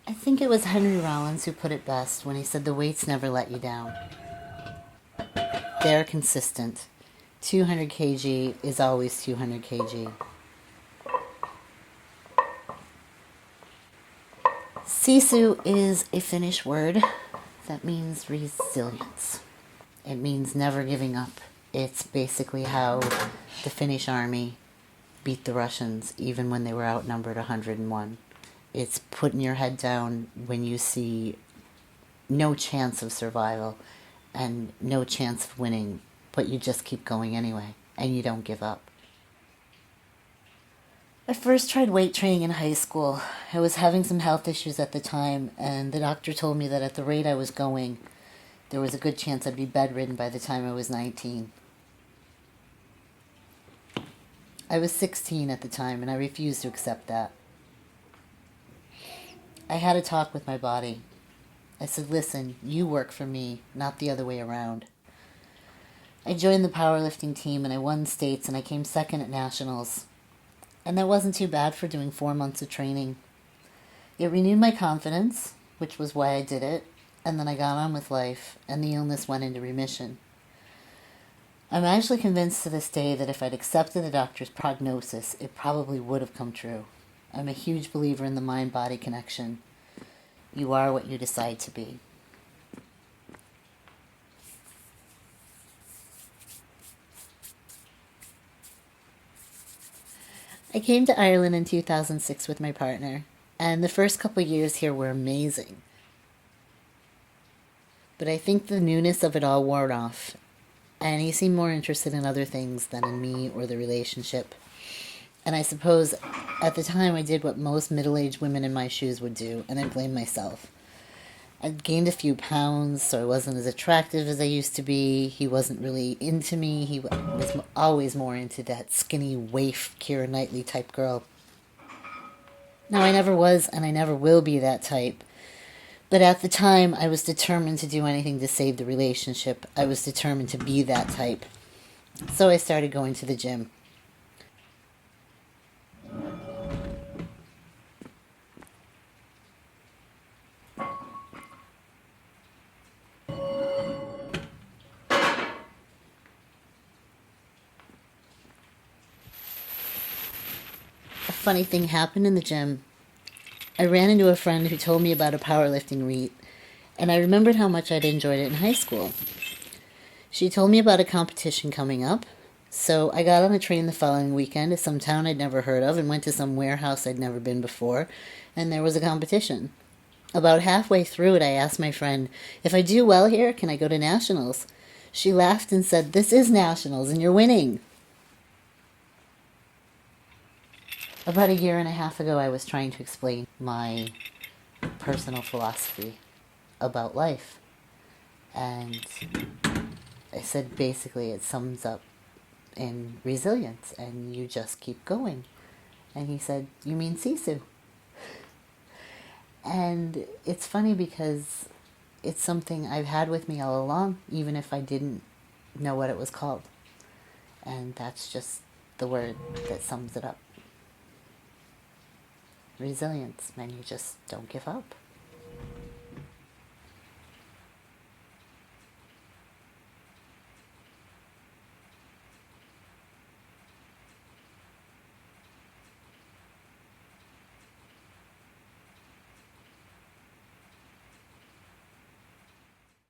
I think it was Henry Rollins who put it best when he said the weights never let you down. They're consistent. 200 kg is always 200 kg. Sisu is a Finnish word that means resilience. It means never giving up. It's basically how the Finnish army beat the Russians even when they were outnumbered 101. It's putting your head down when you see no chance of survival and no chance of winning, but you just keep going anyway, and you don't give up. I first tried weight training in high school. I was having some health issues at the time, and the doctor told me that at the rate I was going, there was a good chance I'd be bedridden by the time I was 19. I was 16 at the time, and I refused to accept that. I had a talk with my body. I said, listen, you work for me, not the other way around. I joined the powerlifting team, and I won states, and I came second at nationals. And that wasn't too bad for doing 4 months of training. It renewed my confidence, which was why I did it, and then I got on with life, and the illness went into remission. I'm actually convinced to this day that if I'd accepted the doctor's prognosis, it probably would have come true. I'm a huge believer in the mind-body connection. You are what you decide to be. I came to Ireland in 2006 with my partner, and the first couple years here were amazing. But I think the newness of it all wore off, and he seemed more interested in other things than in me or the relationship. And I suppose at the time I did what most middle-aged women in my shoes would do, and I blamed myself. I'd gained a few pounds, so I wasn't as attractive as I used to be. He wasn't really into me. He was always more into that skinny waif Keira Knightley type girl. Now, I never was and I never will be that type. But at the time, I was determined to do anything to save the relationship. I was determined to be that type. So I started going to the gym. A funny thing happened in the gym. I ran into a friend who told me about a powerlifting meet, and I remembered how much I'd enjoyed it in high school. She told me about a competition coming up, so I got on a train the following weekend to some town I'd never heard of and went to some warehouse I'd never been before, and there was a competition. About halfway through it, I asked my friend, if I do well here, can I go to nationals? She laughed and said, this is nationals and you're winning. About a year and a half ago, I was trying to explain my personal philosophy about life. And I said basically it sums up in resilience, and you just keep going. And he said, you mean Sisu? And it's funny because it's something I've had with me all along, even if I didn't know what it was called. And that's just the word that sums it up. Resilience, and you just don't give up.